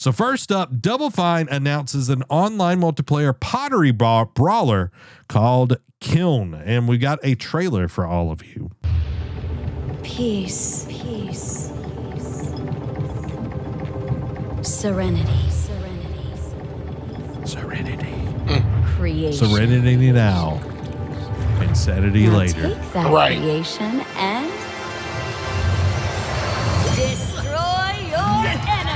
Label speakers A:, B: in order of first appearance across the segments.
A: So first up, Double Fine announces an online multiplayer pottery brawler called Kiln, and we got a trailer for all of you.
B: Peace, peace, serenity, serenity,
A: Serenity.
B: creation.
A: Serenity now. Insanity
B: Now
A: later.
B: take that creation and destroy your enemies.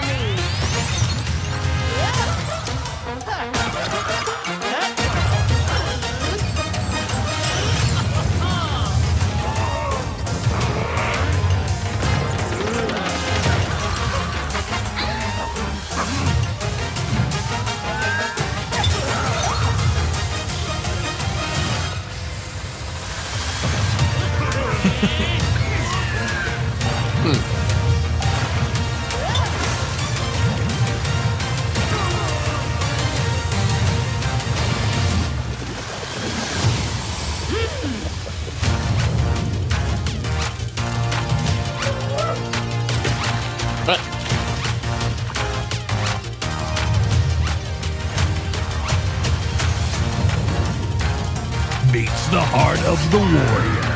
A: Meets the heart of the warrior.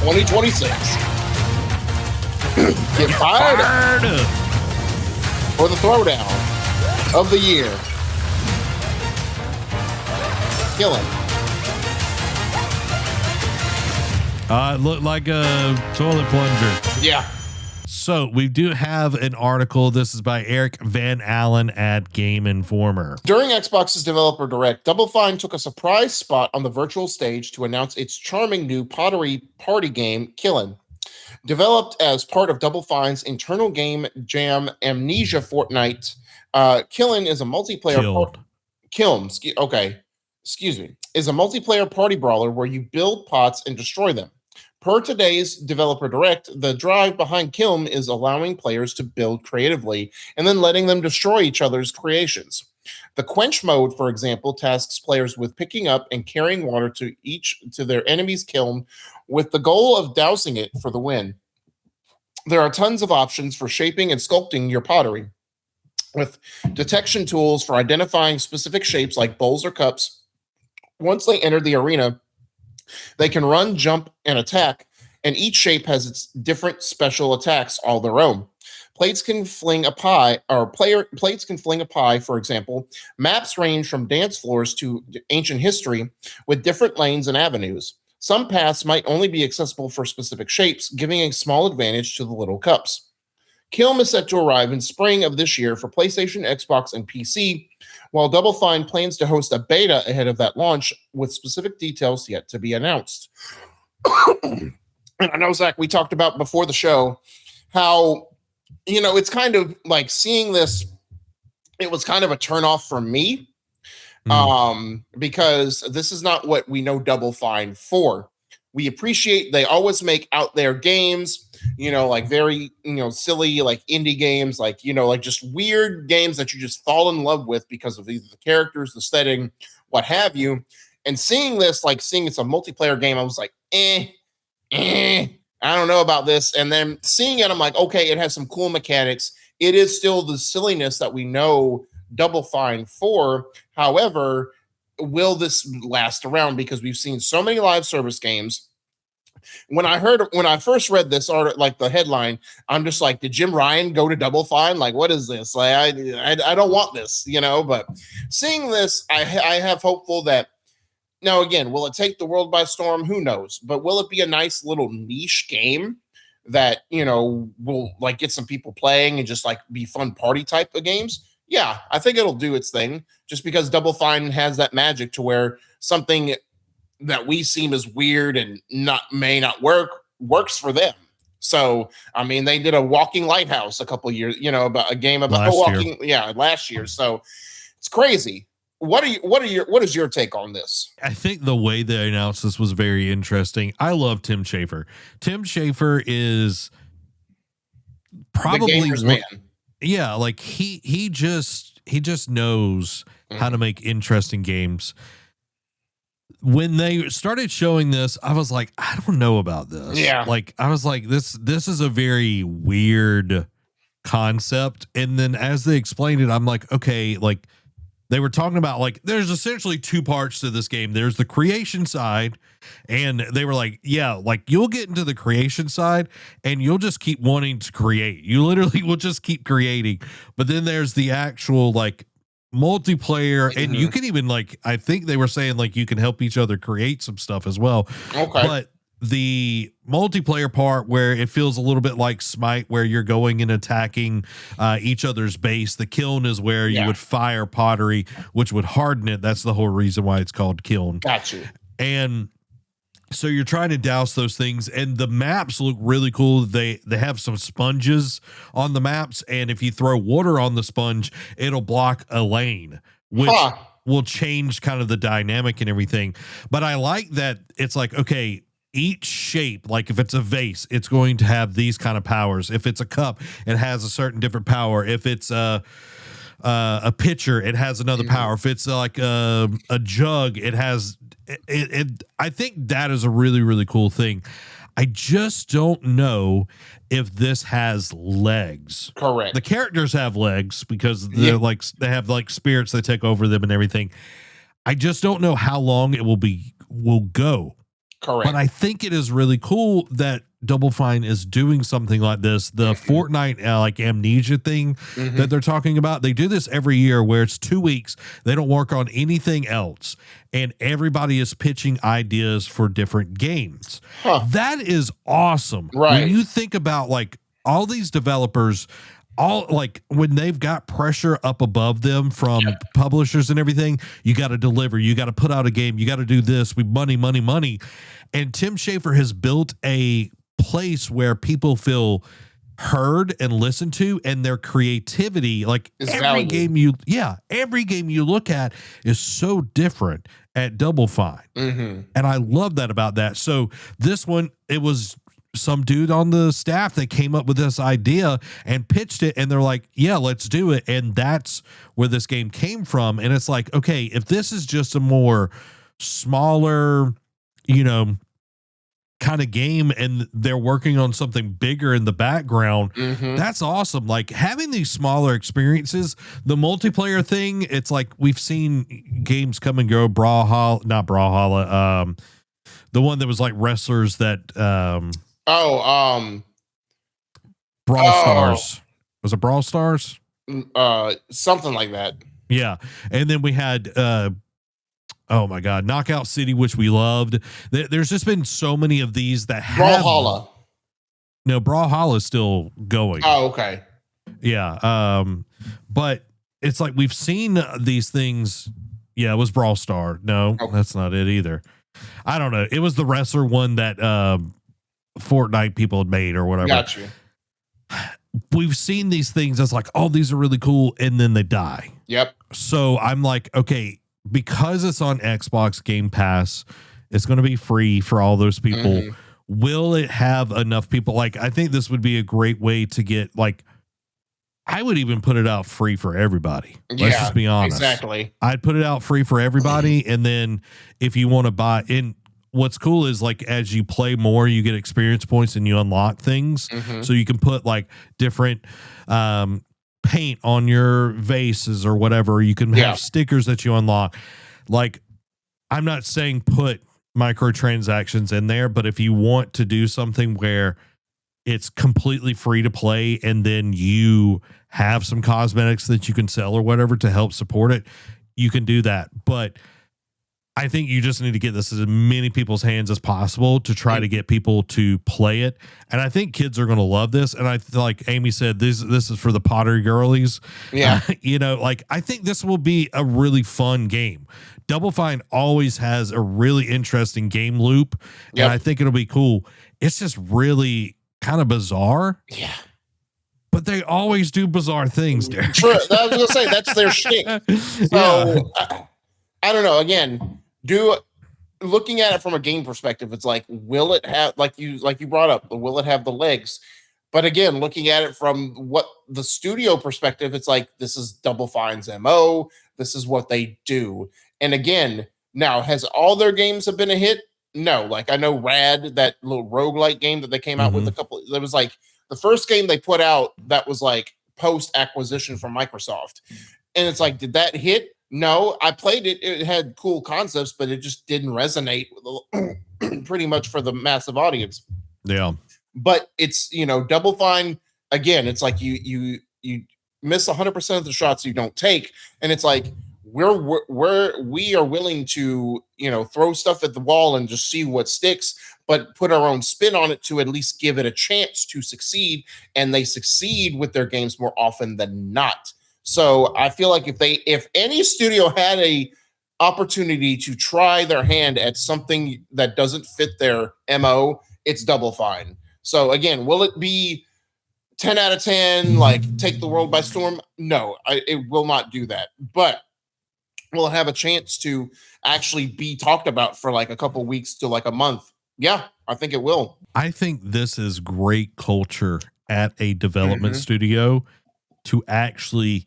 C: 2026. Get fired up for the throwdown of the year. Kiln.
A: It looked like a toilet plunger.
C: Yeah.
A: So we do have an article. This is by Eric Van Allen at Game Informer.
C: During Xbox's Developer Direct, Double Fine took a surprise spot on the virtual stage to announce its charming new pottery party game, Kiln. Developed as part of Double Fine's internal game jam Amnesia Fortnite, Kiln is a multiplayer is a multiplayer party brawler where you build pots and destroy them. Per today's Developer Direct, the drive behind Kiln is allowing players to build creatively and then letting them destroy each other's creations. The quench mode, for example, tasks players with picking up and carrying water to their enemy's kiln with the goal of dousing it for the win. There are tons of options for shaping and sculpting your pottery, with detection tools for identifying specific shapes like bowls or cups. Once they enter the arena, they can run, jump, and attack, and each shape has its different special attacks all their own. Plates can fling a pie, for example. Maps range from dance floors to ancient history with different lanes and avenues. Some paths might only be accessible for specific shapes, giving a small advantage to the little cups. Kiln is set to arrive in spring of this year for PlayStation, Xbox, and PC, while Double Fine plans to host a beta ahead of that launch with specific details yet to be announced. And I know, Zach, we talked about before the show how, it's kind of like seeing this, it was kind of a turnoff for me, because this is not what we know Double Fine for. We appreciate they always make out there games, like very, silly, like indie games, like, like just weird games that you just fall in love with because of either the characters, the setting, what have you. And seeing this, like seeing it's a multiplayer game, I was like, I don't know about this. And then seeing it, I'm like, okay, it has some cool mechanics. It is still the silliness that we know Double Fine for. However, will this last around? Because we've seen so many live service games. When I first read this article, like the headline, I'm just like, did Jim Ryan go to Double Fine? Like, what is this? Like, I don't want this, but seeing this, I have hopeful that now, again, will it take the world by storm? Who knows? But will it be a nice little niche game that, will like get some people playing and just like be fun party type of games? Yeah, I think it'll do its thing just because Double Fine has that magic to where something that we seem as weird and may not works for them. So, I mean, they did a walking lighthouse a couple of years, about a game about last year. So it's crazy. What is your take on this?
A: I think the way they announced this was very interesting. I love Tim Schafer. Tim Schafer is probably
C: man.
A: Yeah, like he just knows how to make interesting games. when they started showing this, I was like, I don't know about this.
C: Yeah.
A: Like, I was like, this is a very weird concept. And then as they explained it, I'm like, okay, like they were talking about like there's essentially two parts to this game. There's the creation side, and they were like, yeah, like you'll get into the creation side and you'll just keep wanting to create. You literally will just keep creating. But then there's the actual like multiplayer, and you can even like, I think they were saying like you can help each other create some stuff as well.
C: Okay.
A: But the multiplayer part where it feels a little bit like Smite, where you're going and attacking each other's base. The kiln is where you would fire pottery, which would harden it. That's the whole reason why it's called kiln.
C: Gotcha.
A: And so you're trying to douse those things, and the maps look really cool. They have some sponges on the maps, and if you throw water on the sponge, it'll block a lane, which will change kind of the dynamic and everything. But I like that it's like, okay, each shape, like if it's a vase, it's going to have these kind of powers. If it's a cup, it has a certain different power. If it's a pitcher, it has another power. If it's like a jug, it has it. I think that is a really, really cool thing. I just don't know if this has legs.
C: Correct.
A: The characters have legs because they're like, they have like spirits that take over them and everything. I just don't know how long it will go.
C: Correct.
A: But I think it is really cool that Double Fine is doing something like this. The Fortnite like amnesia thing that they're talking about. They do this every year where it's 2 weeks. They don't work on anything else. And everybody is pitching ideas for different games. That is awesome.
C: Right.
A: When you think about like all these developers, all like when they've got pressure up above them from publishers and everything, you got to deliver, you got to put out a game, you got to do this, money. And Tim Schafer has built a place where people feel heard and listened to, and their creativity, like every game you look at is so different at Double Fine. And I love that about that. So this one, it was some dude on the staff that came up with this idea and pitched it, and they're like, yeah, let's do it. And that's where this game came from. And it's like, okay, if this is just a more smaller, kind of game, and they're working on something bigger in the background, that's awesome. Like having these smaller experiences, the multiplayer thing, it's like we've seen games come and go. Brawlhalla, the one that was like wrestlers that Brawl Stars. Was it Brawl Stars?
C: Something like that.
A: Yeah. And then we had oh my God, Knockout City, which we loved. There's just been so many of these that have
C: Brawlhalla.
A: No, Brawlhalla is still going.
C: Oh, okay.
A: Yeah. But it's like we've seen these things. Yeah, it was Brawl Star. No, that's not it either. I don't know. It was the wrestler one that Fortnite people had made or whatever.
C: Gotcha.
A: We've seen these things as like, oh, these are really cool, and then they die.
C: Yep.
A: So I'm like, okay, because it's on Xbox Game Pass, it's going to be free for all those people. Will it have enough people? Like, I think this would be a great way to get, like, I would even put it out free for everybody. Let's just be honest.
C: Exactly.
A: I'd put it out free for everybody. And then if you want to buy in, what's cool is like, as you play more, you get experience points and you unlock things. So you can put like different, paint on your vases or whatever. You can have stickers that you unlock. Like, I'm not saying put microtransactions in there, but if you want to do something where it's completely free to play and then you have some cosmetics that you can sell or whatever to help support it, you can do that. But I think you just need to get this as many people's hands as possible to try to get people to play it. And I think kids are going to love this. And I like Amy said, this is for the pottery girlies.
C: Yeah.
A: Like, I think this will be a really fun game. Double Fine always has a really interesting game loop. And I think it'll be cool. It's just really kind of bizarre.
C: Yeah.
A: But they always do bizarre things, Derek.
C: True. I was going to say, that's their shtick. So, I don't know. Again, looking at it from a game perspective, it's like, will it have, like you brought up, will it have the legs? But again, looking at it from what the studio perspective, it's like, this is Double Fine's MO. This is what they do. And again, Now, has all their games have been a hit? No. Like, I know Rad, that little roguelike game that they came out with there was like the first game they put out that was like post acquisition from Microsoft. And it's like, did that hit? No, I played it. It had cool concepts, but it just didn't resonate with pretty much for the massive audience.
A: Yeah.
C: But it's, Double Fine, again, it's like you miss 100% of the shots you don't take. And it's like, we are willing to, throw stuff at the wall and just see what sticks, but put our own spin on it to at least give it a chance to succeed. And they succeed with their games more often than not. So I feel like if any studio had a opportunity to try their hand at something that doesn't fit their MO, it's Double Fine. So again, will it be 10 out of 10, like take the world by storm? No, it will not do that. But will it have a chance to actually be talked about for like a couple weeks to like a month? Yeah, I think it will.
A: I think this is great culture at a development studio to actually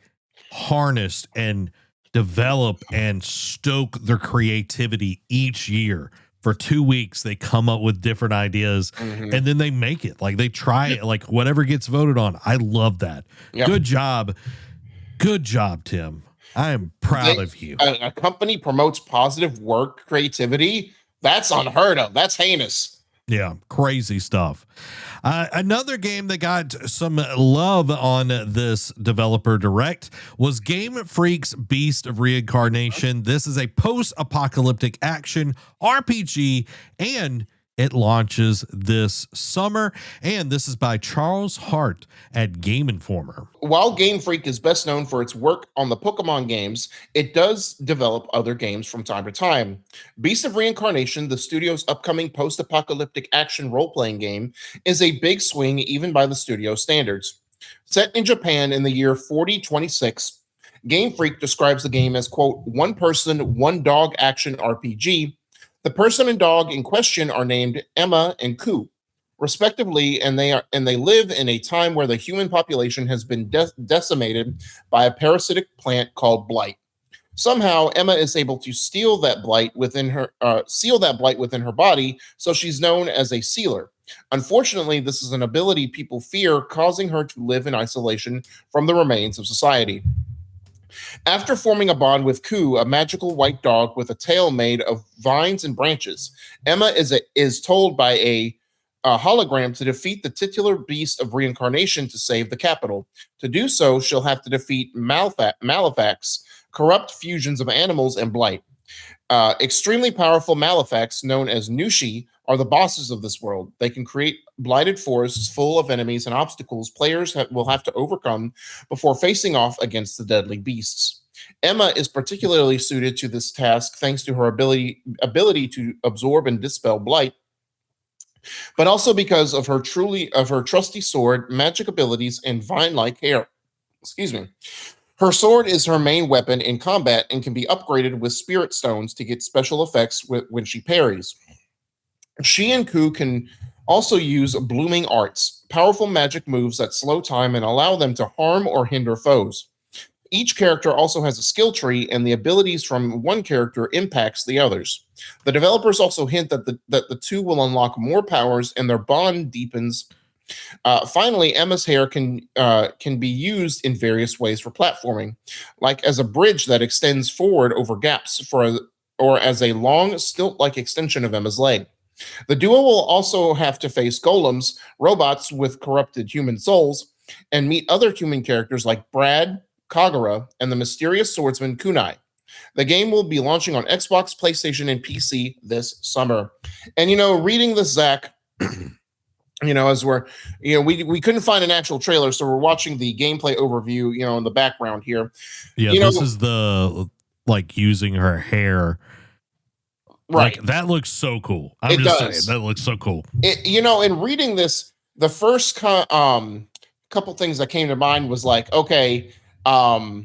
A: harness and develop and stoke their creativity each year. For 2 weeks, they come up with different ideas and then they make it. Like they try it, like whatever gets voted on. I love that. Yep. Good job. Good job, Tim. I am proud of you.
C: A company promotes positive work creativity. That's unheard of. That's heinous.
A: Yeah, crazy stuff. Another game that got some love on this developer direct was Game Freak's Beast of Reincarnation. This is a post-apocalyptic action RPG, and it launches this summer. And this is by Charles Hart at Game Informer.
C: While Game Freak is best known for its work on the Pokemon games, it does develop other games from time to time. Beast of Reincarnation, the studio's upcoming post-apocalyptic action role-playing game, is a big swing even by the studio standards. Set in Japan in the year 4026, Game Freak describes the game as, quote, one-person, one-dog action RPG. The person and dog in question are named Emma and Ku, respectively, and they live in a time where the human population has been decimated by a parasitic plant called blight. Somehow, Emma is able to seal that blight within her body, so she's known as a sealer. Unfortunately, this is an ability people fear, causing her to live in isolation from the remains of society. After forming a bond with Ku, a magical white dog with a tail made of vines and branches, Emma is told by a hologram to defeat the titular Beast of Reincarnation to save the capital. To do so, she'll have to defeat Malefax, corrupt fusions of animals and blight. Extremely powerful Malefax, known as Nushi, are the bosses of this world. They can create blighted forests full of enemies and obstacles players will have to overcome before facing off against the deadly beasts. Emma is particularly suited to this task thanks to her ability to absorb and dispel blight, but also because of her trusty sword, magic abilities, and vine-like hair. Excuse me. Her sword is her main weapon in combat and can be upgraded with spirit stones to get special effects when she parries. She and Ku can also use blooming arts, powerful magic moves that slow time and allow them to harm or hinder foes. Each character also has a skill tree, and the abilities from one character impacts the others. The developers also hint that the two will unlock more powers and their bond deepens. Finally, Emma's hair can be used in various ways for platforming, like as a bridge that extends forward over gaps or as a long stilt-like extension of Emma's leg. The duo will also have to face golems, robots with corrupted human souls, and meet other human characters like Brad, Kagura, and the mysterious swordsman Kunai. The game will be launching on Xbox, PlayStation, and PC this summer. And, reading this, Zach, as we couldn't find an actual trailer, so we're watching the gameplay overview, in the background here.
A: Yeah, this is the, using her hair.
C: Right.
A: That looks so cool. I'm just saying, that looks so cool.
C: In reading this, the first couple things that came to mind was okay, absorb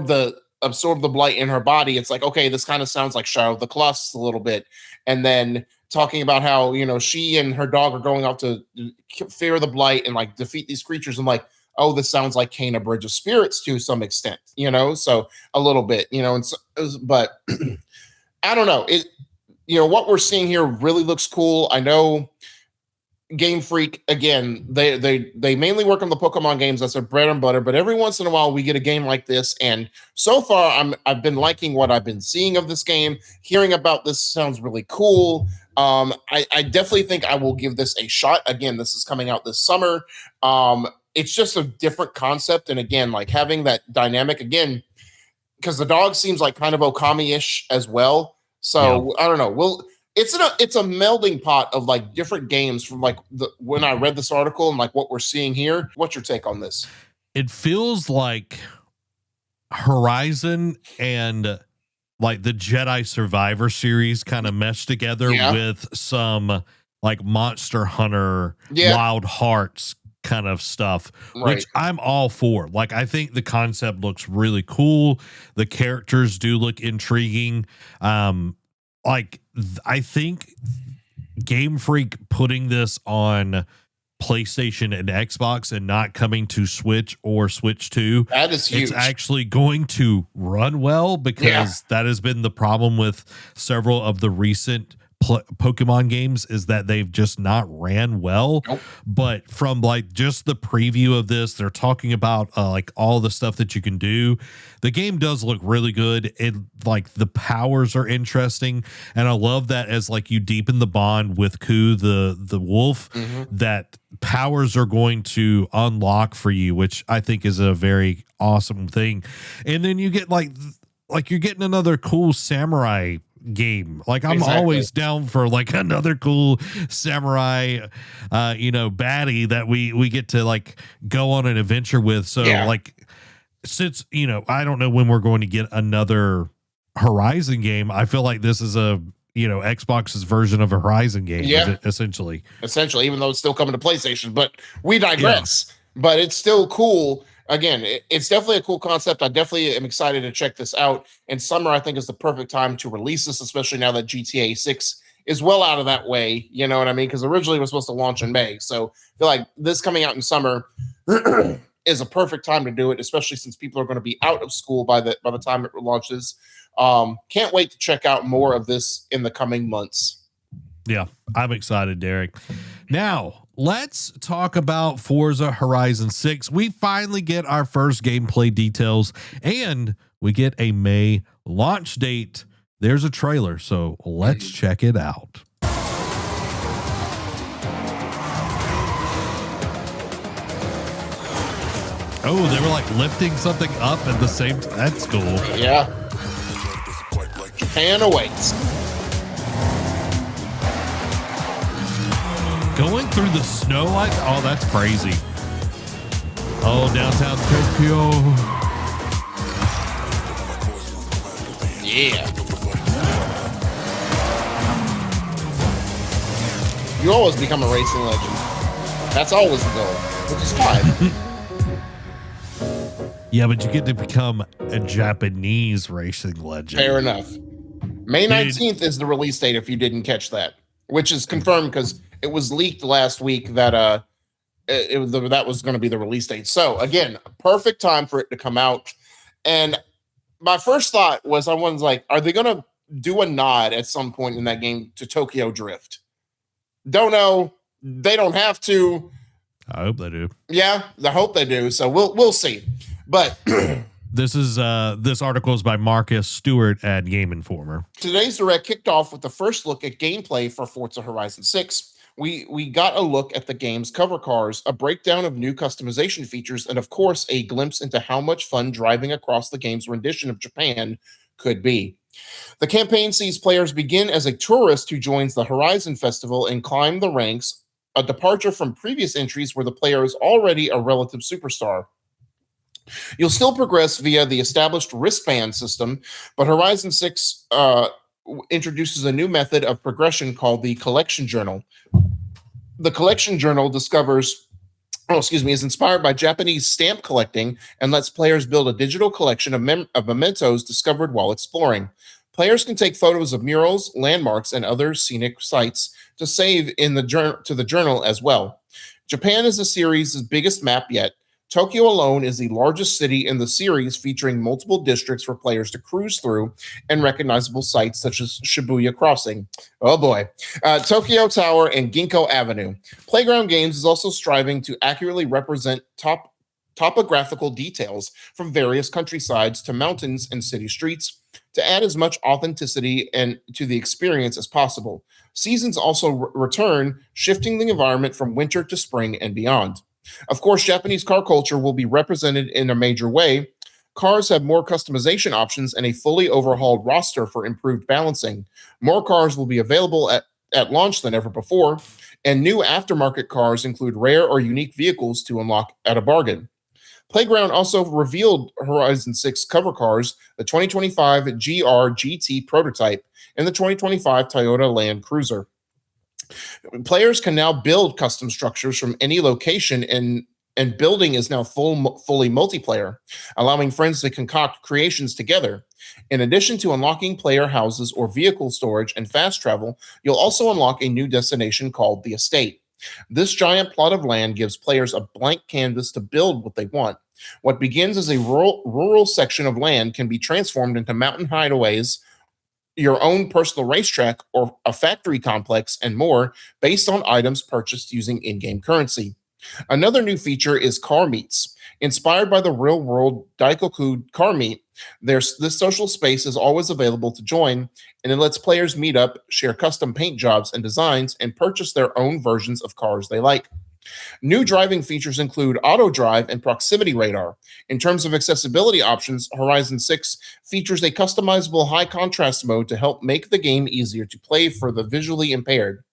C: the blight in her body. It's okay, this kind of sounds like Shadow of the Colossus a little bit. And then talking about how, she and her dog are going out to fear the blight and defeat these creatures. I'm oh, this sounds like Kena Bridge of Spirits to some extent, so a little bit, and so, but I don't know. What we're seeing here really looks cool. I know Game Freak, again, they mainly work on the Pokemon games. That's their bread and butter. But every once in a while, we get a game like this, and so far, I've been liking what I've been seeing of this game. Hearing about this sounds really cool. I definitely think I will give this a shot. Again, this is coming out this summer. It's just a different concept, and again, like having that dynamic again, because the dog seems like kind of Okami-ish as well. So I don't know. It's a melding pot of like different games from like when I read this article and like what we're seeing here. What's your take on this?
A: It feels like Horizon and like the Jedi Survivor series kind of meshed together with some like Monster Hunter, Wild Hearts kind of stuff, which I'm all for. Like, I think the concept looks really cool. The characters do look intriguing. I think Game Freak putting this on PlayStation and Xbox and not coming to Switch or Switch 2,
C: that is huge.
A: It's actually going to run well, because that has been the problem with several of the recent Pokemon games, is that they've just not ran well. But from like just the preview of this, they're talking about like all the stuff that you can do. The game does look really good. It like the powers are interesting, and I love that as like you deepen the bond with Ku the wolf, that powers are going to unlock for you, which I think is a very awesome thing. And then you get like you're getting another cool samurai game. Like, I'm always down for like another cool samurai baddie that we get to like go on an adventure with. So like, since I don't know when we're going to get another Horizon game, I feel like this is a Xbox's version of a Horizon game, essentially, even though it's still coming to PlayStation. But we digress. But it's still cool. Again, it's definitely a cool concept. I definitely am excited to check this out. And summer, I think, is the perfect time to release this, especially now that GTA 6 is well out of that way. You know what I mean? Because originally it was supposed to launch in May. So I feel like this coming out in summer is a perfect time to do it, especially since people are going to be out of school by the time it launches. Can't wait to check out more of this in the coming months. Yeah, I'm excited, Derek. Now, let's talk about Forza Horizon 6. We finally get our first gameplay details, and we get a May launch date. There's a trailer, so let's check it out. Oh, they were like lifting something up at the same time. That's cool.
C: Yeah. Japan awaits.
A: Going through the snow like, oh, that's crazy. Oh, downtown Tokyo.
C: Yeah. You always become a racing legend. That's always the goal, which is fine.
A: Yeah, but you get to become a Japanese racing legend.
C: Fair enough. May 19th is the release date, if you didn't catch that, which is confirmed because it was leaked last week that that was going to be the release date. So again, perfect time for it to come out. And my first thought was, I was like, are they going to do a nod at some point in that game to Tokyo Drift? Don't know. They don't have to.
A: I hope they do.
C: Yeah, I hope they do. So we'll see. But
A: this article is by Marcus Stewart at Game Informer.
C: Today's Direct kicked off with the first look at gameplay for Forza Horizon 6. We got a look at the game's cover cars, a breakdown of new customization features, and of course, a glimpse into how much fun driving across the game's rendition of Japan could be. The campaign sees players begin as a tourist who joins the Horizon Festival and climb the ranks, a departure from previous entries where the player is already a relative superstar. You'll still progress via the established wristband system, but Horizon 6 introduces a new method of progression called the Collection Journal. The Collection Journal is inspired by Japanese stamp collecting and lets players build a digital collection of mementos discovered while exploring. Players can take photos of murals, landmarks, and other scenic sites to save in the journal as well. Japan is the series' biggest map yet, Tokyo alone is the largest city in the series, featuring multiple districts for players to cruise through and recognizable sites such as Shibuya Crossing. Oh boy. Tokyo Tower and Ginkgo Avenue. Playground Games is also striving to accurately represent topographical details from various countrysides to mountains and city streets to add as much authenticity and to the experience as possible. Seasons also return, shifting the environment from winter to spring and beyond. Of course, Japanese car culture will be represented in a major way. Cars have more customization options and a fully overhauled roster for improved balancing. More cars will be available at launch than ever before, and new aftermarket cars include rare or unique vehicles to unlock at a bargain. Playground also revealed Horizon 6 cover cars, the 2025 GR GT prototype, and the 2025 Toyota Land Cruiser. Players can now build custom structures from any location, and building is now fully multiplayer, allowing friends to concoct creations together. In addition to unlocking player houses or vehicle storage and fast travel, you'll also unlock a new destination called the Estate. This giant plot of land gives players a blank canvas to build what they want. What begins as a rural section of land can be transformed into mountain hideaways, your own personal racetrack, or a factory complex, and more, based on items purchased using in-game currency. Another new feature is car meets. Inspired by the real-world Daikoku car meet, this social space is always available to join, and it lets players meet up, share custom paint jobs and designs, and purchase their own versions of cars they like. New driving features include auto drive and proximity radar. In terms of accessibility options, Horizon 6 features a customizable high contrast mode to help make the game easier to play for the visually impaired.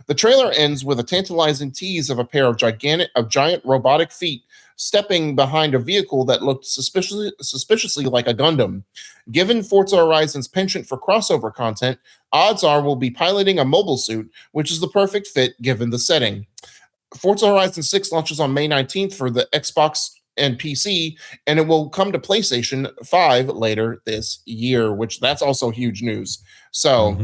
C: The trailer ends with a tantalizing tease of a pair of giant robotic feet stepping behind a vehicle that looked suspiciously like a Gundam. Given Forza Horizon's penchant for crossover content, odds are we'll be piloting a mobile suit, which is the perfect fit given the setting. Forza Horizon 6 launches on May 19th for the Xbox and PC, and it will come to PlayStation 5 later this year, which that's also huge news. So,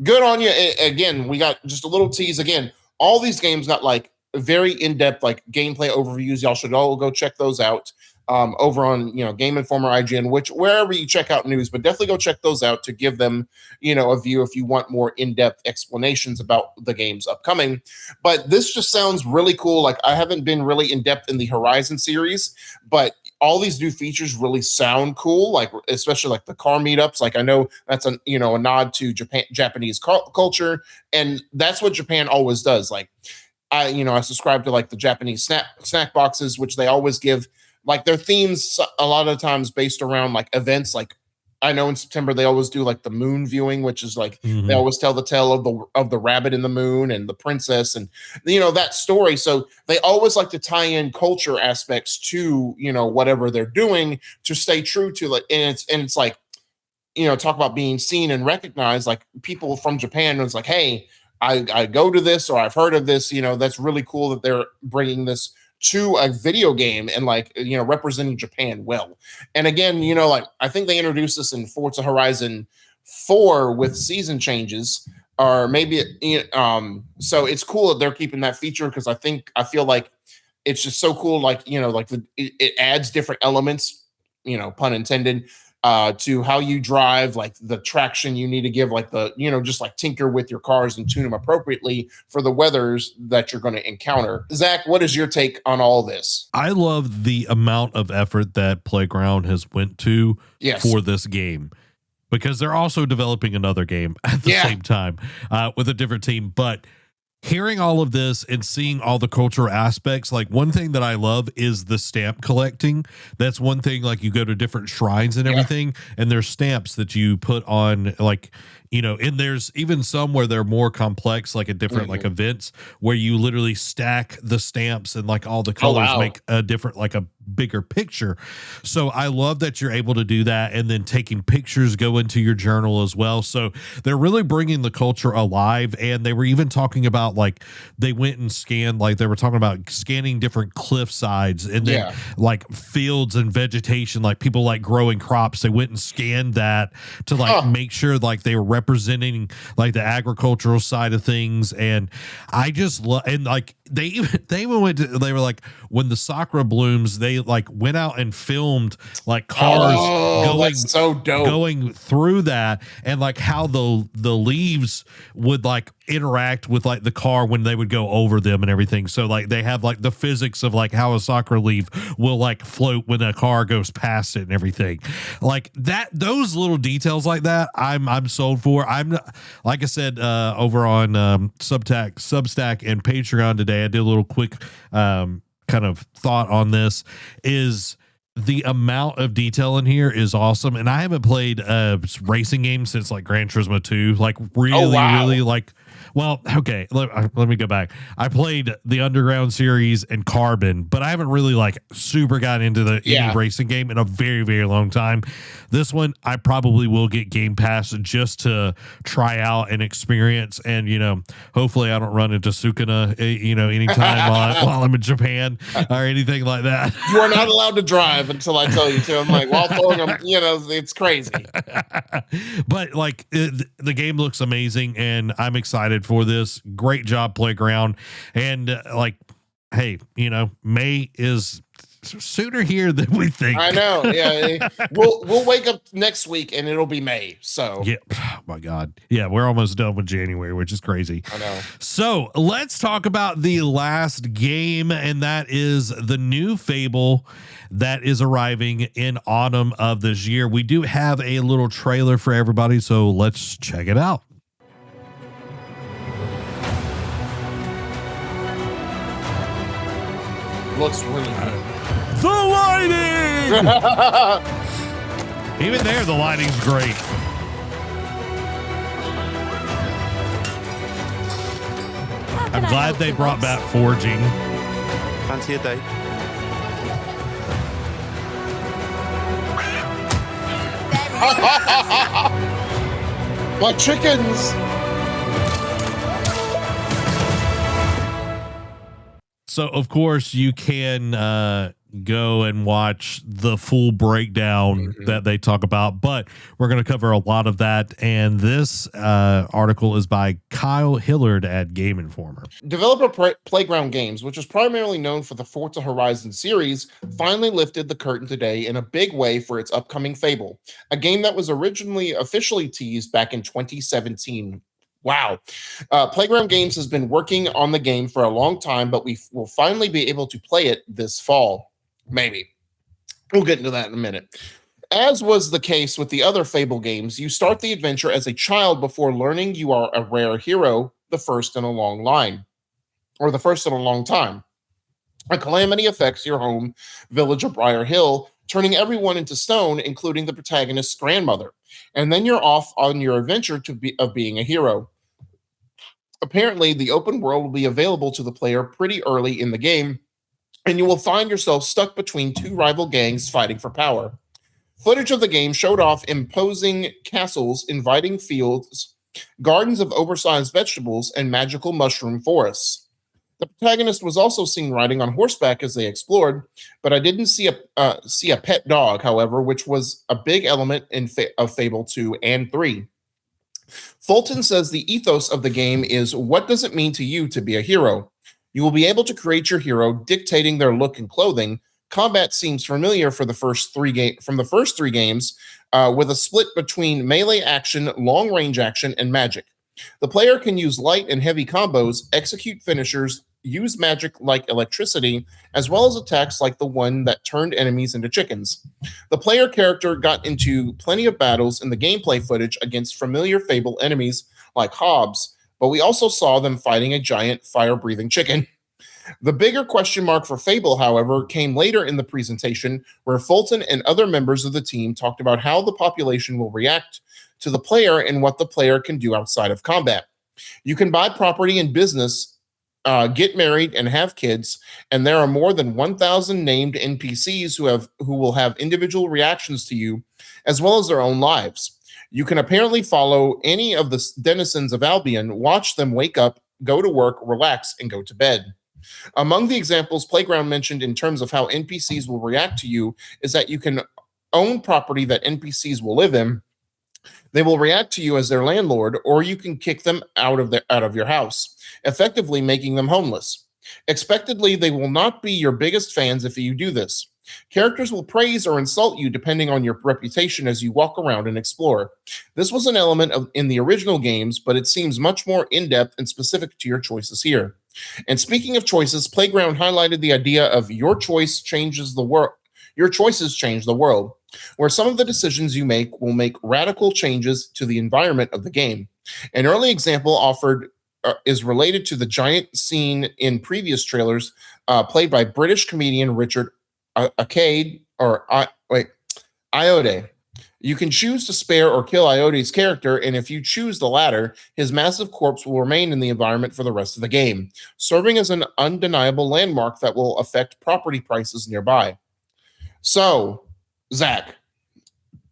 C: good on you. Again, we got just a little tease. Again, all these games got like very in-depth like gameplay overviews. Y'all should all go check those out over on Game Informer, IGN, wherever you check out news, but definitely go check those out to give them a view if you want more in-depth explanations about the games upcoming. But this just sounds really cool. Like, I haven't been really in-depth in the Horizon series, but all these new features really sound cool, like especially like the car meetups. Like, I know that's a nod to Japanese culture, and that's what Japan always does. Like, I subscribe to like the Japanese snack boxes, which they always give like their themes a lot of times based around like events. Like, I know in September they always do like the moon viewing, which is like they always tell the tale of the rabbit in the moon and the princess and that story. So they always like to tie in culture aspects to whatever they're doing to stay true to like. And it's like talk about being seen and recognized. Like, people from Japan was like, hey, I go to this, or I've heard of this. That's really cool that they're bringing this to a video game and like representing Japan well. And again, like I think they introduced this in Forza Horizon 4 with season changes, or maybe so it's cool that they're keeping that feature, because I feel like it's just so cool. Like it adds different elements, pun intended, to how you drive, like the traction you need to give, like the just like tinker with your cars and tune them appropriately for the weathers that you're going to encounter. Zach, what is your take on all this?
A: I love the amount of effort that Playground has went to for this game, because they're also developing another game at the same time with a different team. But hearing all of this and seeing all the cultural aspects, like one thing that I love is the stamp collecting. That's one thing. Like, you go to different shrines and everything, and there's stamps that you put on, like, and there's even some where they're more complex, like at different like events, where you literally stack the stamps and like all the colors make a different, like a bigger picture. So I love that you're able to do that, and then taking pictures go into your journal as well. So they're really bringing the culture alive, and they were even talking about about like they went and scanned, like they were talking about scanning different cliff sides and then like fields and vegetation, like people like growing crops. They went and scanned that to like make sure like they were representing like the agricultural side of things. And I just love, and like they even went to, they were like, when the sakura blooms, they like went out and filmed like cars going through that, and like how the leaves would like interact with like the car when they would go over them and everything. So like they have like the physics of like how a sakura leaf will like float when a car goes past it and everything like that. Those little details like that I'm sold for. I'm like I said over on Substack and Patreon today, I did a little quick kind of thought on this. Is the amount of detail in here is awesome. And I haven't played a racing game since like Gran Turismo 2, like really like, well, okay, let me go back. I played the Underground series and Carbon, but I haven't really like super gotten into the any racing game in a very, very long time. This one, I probably will get Game Pass just to try out and experience. And, you know, hopefully I don't run into Sukuna, you know, anytime while I'm in Japan or anything like that.
C: You are not allowed to drive until I tell you to. I'm like, while throwing them, you know, it's crazy.
A: But like the game looks amazing and I'm excited for this. Great job, Playground. And like, hey, you know, May is sooner here than we think.
C: I know. Yeah. We'll wake up next week and it'll be May. So
A: yeah. Oh my God. Yeah, we're almost done with January, which is crazy.
C: I know.
A: So let's talk about the last game, and that is the new Fable that is arriving in autumn of this year. We do have a little trailer for everybody, so let's check it out.
C: Looks really good.
A: The lighting! Even there, the lighting's great. I'm glad they brought back forging.
D: Fancy a day?
C: My chickens!
A: So, of course, you can go and watch the full breakdown that they talk about, but we're going to cover a lot of that. And this article is by Kyle Hillard at Game Informer.
C: Developer Playground Games, which is primarily known for the Forza Horizon series, finally lifted the curtain today in a big way for its upcoming Fable, a game that was originally officially teased back in 2017. Wow. Playground Games has been working on the game for a long time, but we will finally be able to play it this fall. Maybe. We'll get into that in a minute. As was the case with the other Fable games, you start the adventure as a child before learning you are a rare hero, the first in a long time. A calamity affects your home village of Briar Hill, turning everyone into stone, including the protagonist's grandmother. And then you're off on your adventure of being a hero. Apparently, the open world will be available to the player pretty early in the game, and you will find yourself stuck between two rival gangs fighting for power. Footage of the game showed off imposing castles, inviting fields, gardens of oversized vegetables, and magical mushroom forests. The protagonist was also seen riding on horseback as they explored, but I didn't see a pet dog, however, which was a big element of Fable 2 and 3. Fulton says the ethos of the game is, what does it mean to you to be a hero? You will be able to create your hero, dictating their look and clothing. Combat seems familiar from the first three games, with a split between melee action, long-range action, and magic. The player can use light and heavy combos, execute finishers, use magic like electricity, as well as attacks like the one that turned enemies into chickens. The player character got into plenty of battles in the gameplay footage against familiar Fable enemies like Hobbs, but we also saw them fighting a giant fire-breathing chicken. The bigger question mark for Fable, however, came later in the presentation, where Fulton and other members of the team talked about how the population will react to the player and what the player can do outside of combat. You can buy property and business, get married, and have kids, and there are more than 1,000 named NPCs who will have individual reactions to you, as well as their own lives. You can apparently follow any of the denizens of Albion, watch them wake up, go to work, relax, and go to bed. Among the examples Playground mentioned in terms of how NPCs will react to you is that you can own property that NPCs will live in. They will react to you as their landlord, or you can kick them out of your house, effectively making them homeless. Expectedly, they will not be your biggest fans if you do this. Characters will praise or insult you depending on your reputation as you walk around and explore. This was an element in the original games, but it seems much more in-depth and specific to your choices here. And speaking of choices, Playground highlighted the idea of your choice changes the world. Your choices change the world, where some of the decisions you make will make radical changes to the environment of the game. An early example offered is related to the giant scene in previous trailers, played by British comedian Richard Iode. You can choose to spare or kill Iode's character, and if you choose the latter, his massive corpse will remain in the environment for the rest of the game, serving as an undeniable landmark that will affect property prices nearby. So, Zach,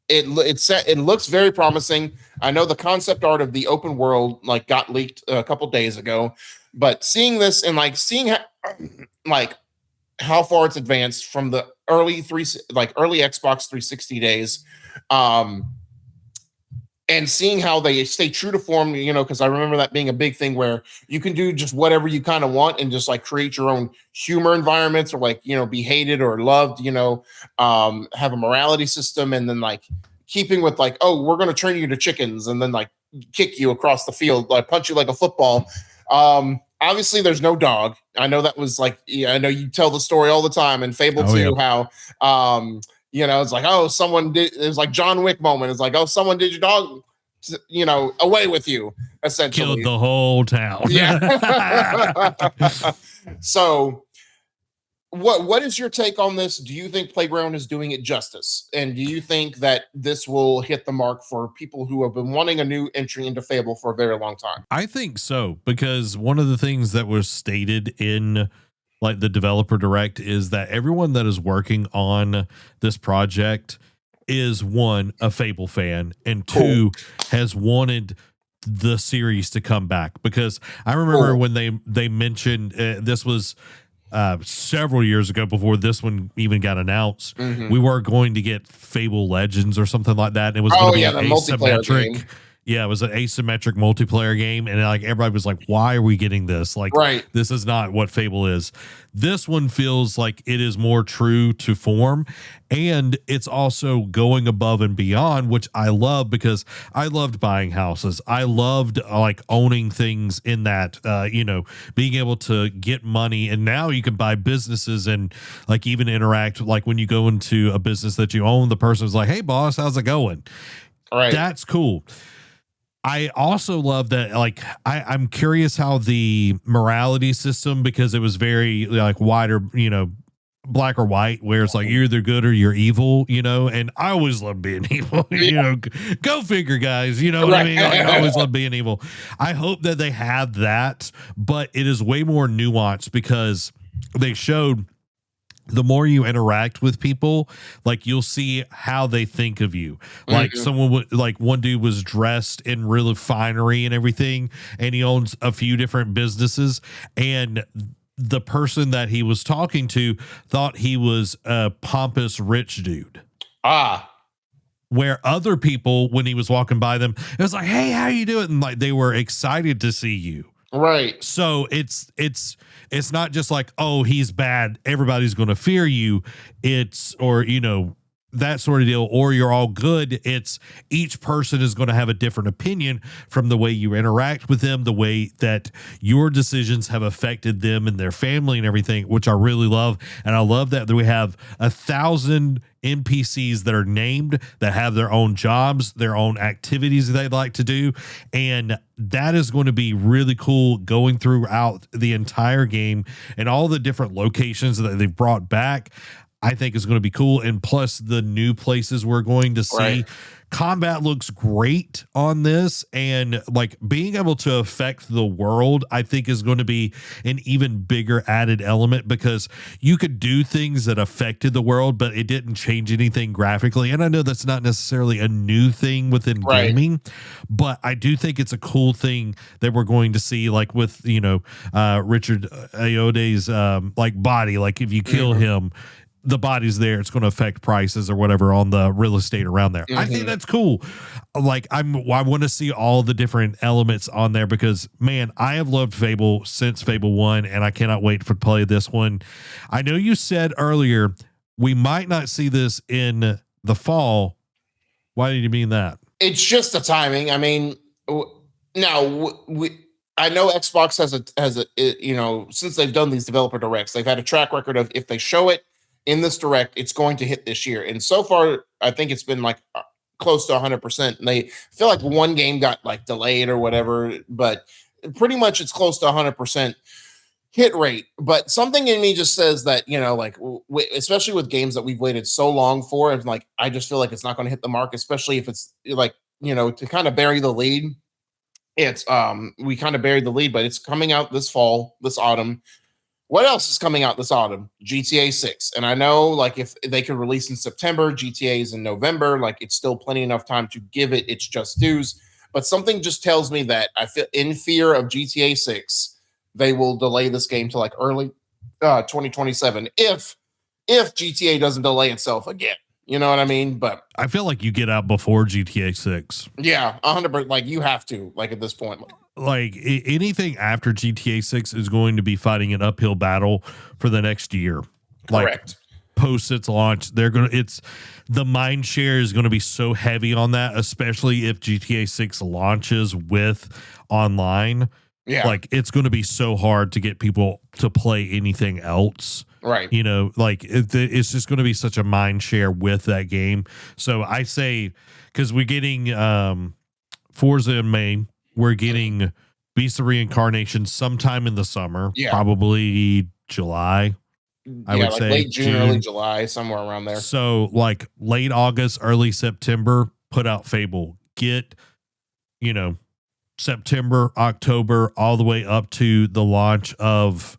C: it looks very promising. I know the concept art of the open world got leaked a couple days ago, but seeing this and seeing how far it's advanced from the early Xbox 360 days, and seeing how they stay true to form, because I remember that being a big thing where you can do just whatever you kind of want and just create your own humor environments, or be hated or loved, have a morality system, and then keeping with oh, we're going to turn you to chickens and then kick you across the field, punch you like a football. Obviously there's no dog. I know that was I know you tell the story all the time in Fable 2, how, it's someone did, it was John Wick moment. It's someone did your dog, away with you, essentially.
A: Killed the whole town.
C: Yeah. So what is your take on this? Do you think Playground is doing it justice? And do you think that this will hit the mark for people who have been wanting a new entry into Fable for a very long time?
A: I think so, because one of the things that was stated in the developer direct is that everyone that is working on this project is, one, a Fable fan, and two, has wanted the series to come back. Because I remember when they mentioned this was several years ago, before this one even got announced, we were going to get Fable Legends or something like that. It was going to be an asymmetric. Yeah, it was an asymmetric multiplayer game, and everybody was like, "Why are we getting this? This is not what Fable is." This one feels like it is more true to form, and it's also going above and beyond, which I love, because I loved buying houses. I loved owning things in that, being able to get money, and now you can buy businesses and even interact. When you go into a business that you own, the person's like, "Hey, boss, how's it going?"
C: Right.
A: That's cool. I also love that, I'm curious how the morality system, because it was very white or, black or white, where it's you're either good or you're evil, and I always love being evil, go figure, guys, what I mean? I always love being evil. I hope that they have that, but it is way more nuanced, because they showed the more you interact with people, you'll see how they think of you. Someone would, one dude was dressed in real finery and everything, and he owns a few different businesses, and the person that he was talking to thought he was a pompous rich dude. Where other people, when he was walking by them, it was "Hey, how you doing?" And they were excited to see you.
C: Right.
A: So it's not just "Oh, he's bad, everybody's going to fear you." It's, or, that sort of deal, or you're all good. It's each person is going to have a different opinion from the way you interact with them, the way that your decisions have affected them and their family and everything, which I really love. And I love that we have 1,000 NPCs that are named, that have their own jobs, their own activities they'd like to do. And that is going to be really cool, going throughout the entire game and all the different locations that they've brought back. I think is going to be cool. And plus the new places we're going to see.
C: Right.
A: Combat looks great on this, and like being able to affect the world, I think is going to be an even bigger added element, because you could do things that affected the world, but it didn't change anything graphically. And I know that's not necessarily a new thing within gaming, but I do think it's a cool thing that we're going to see, like with, Richard Ayoade's like body, like if you kill him, the body's there, it's going to affect prices or whatever on the real estate around there. I think that's cool. Like I want to see all the different elements on there, because man, I have loved Fable since Fable 1, and I cannot wait to play this one. I know you said earlier we might not see this in the fall. Why did you mean that?
C: It's just the timing. I mean, now I know Xbox has a since they've done these developer directs, they've had a track record of, if they show it in this direct, it's going to hit this year. And so far, I think it's been like close to 100%. And they feel like one game got like delayed or whatever, but pretty much it's close to 100% hit rate. But something in me just says that, especially with games that we've waited so long for, and like, I just feel like it's not going to hit the mark, especially if it's like, to kind of bury the lead. It's we kind of buried the lead, but it's coming out this fall, this autumn. What else is coming out this autumn? GTA 6. And I know, like, if they could release in September, GTA is in November, like, it's still plenty enough time to give it its just dues. But something just tells me that I feel in fear of GTA 6, they will delay this game to like early 2027 if GTA doesn't delay itself again. You know what I mean? But
A: I feel like you get out before GTA 6.
C: Yeah, 100%. Like, you have to, like, at this point.
A: Like anything after GTA 6 is going to be fighting an uphill battle for the next year.
C: Correct.
A: Like post its launch, the mind share is going to be so heavy on that, especially if GTA 6 launches with online.
C: Yeah.
A: Like it's going to be so hard to get people to play anything else.
C: Right.
A: It's just going to be such a mind share with that game. So I say, because we're getting Forza in May, we're getting Beast of Reincarnation sometime in the summer, probably July. I would say
C: late June, early July, somewhere around there.
A: So like late August, early September, put out Fable. Get, September, October, all the way up to the launch of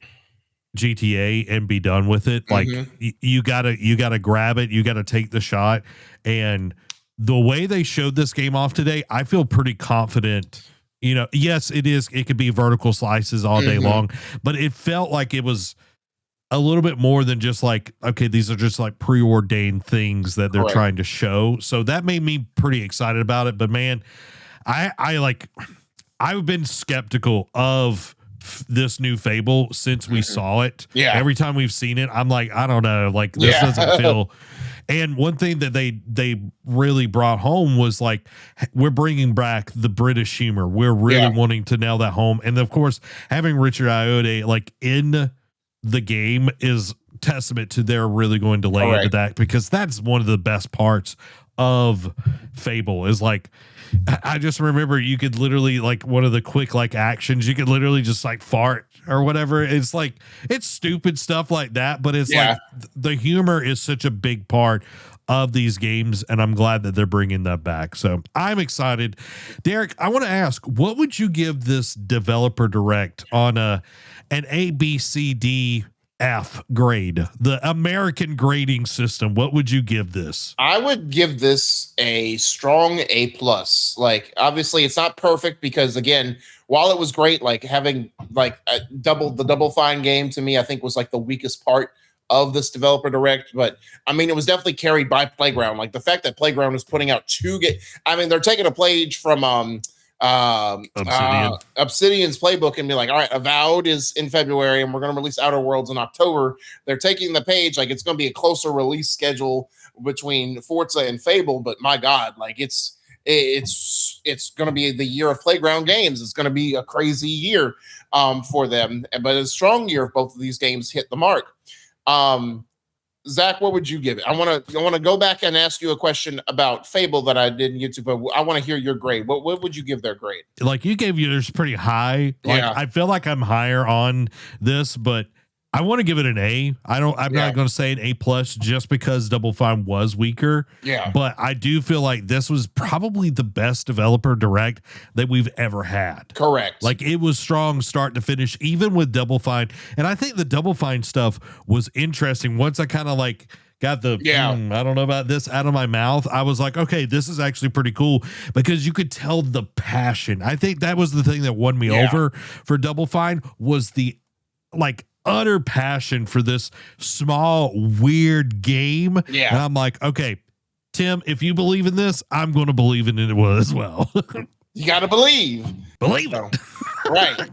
A: GTA and be done with it. Like you gotta grab it. You gotta take the shot. And the way they showed this game off today, I feel pretty confident. Yes, it could be vertical slices all day long, but it felt like it was a little bit more than just like, okay, these are just like preordained things that they're trying to show. So that made me pretty excited about it. But man, I've been skeptical of this new Fable since we saw it.
C: Yeah.
A: Every time we've seen it, I'm like, I don't know, like this doesn't feel. And one thing that they really brought home was like, we're bringing back the British humor. We're really wanting to nail that home. And of course, having Richard Ayoade like in the game is testament to they're really going to lay into that, because that's one of the best parts of Fable is like, I just remember you could literally like one of the quick like actions, you could literally just like fart or whatever. It's like, it's stupid stuff like that, but it's like the humor is such a big part of these games, and I'm glad that they're bringing that back. So I'm excited. Derek, I want to ask, what would you give this developer direct on an A, B, C, D, F grade, the American grading system? What would you give this?
C: I would give this a strong A+. Like, obviously it's not perfect, because again, while it was great, like having like the Double Fine game to me, I think was like the weakest part of this developer direct. But I mean, it was definitely carried by Playground. Like the fact that Playground is putting out they're taking a page from Obsidian's playbook and be like, all right, Avowed is in February and we're going to release Outer Worlds in October. They're taking the page, like it's going to be a closer release schedule between Forza and Fable, but my God, like it's going to be the year of Playground games. It's going to be a crazy year for them, but a strong year if both of these games hit the mark. Zach, what would you give it? I want to go back and ask you a question about Fable that I didn't get to, but I want to hear your grade. What would you give their grade?
A: Like you gave yours pretty high. Like I feel like I'm higher on this, but I want to give it an A. I'm not going to say an A plus just because Double Fine was weaker.
C: Yeah.
A: But I do feel like this was probably the best developer direct that we've ever had.
C: Correct.
A: Like it was strong start to finish, even with Double Fine. And I think the Double Fine stuff was interesting. Once I kind of like got the, I don't know about this out of my mouth, I was like, okay, this is actually pretty cool because you could tell the passion. I think that was the thing that won me over for Double Fine was the like utter passion for this small, weird game.
C: Yeah.
A: And I'm like, okay, Tim, if you believe in this, I'm going to believe in it as well.
C: You got to believe.
A: Believe it.
C: Right.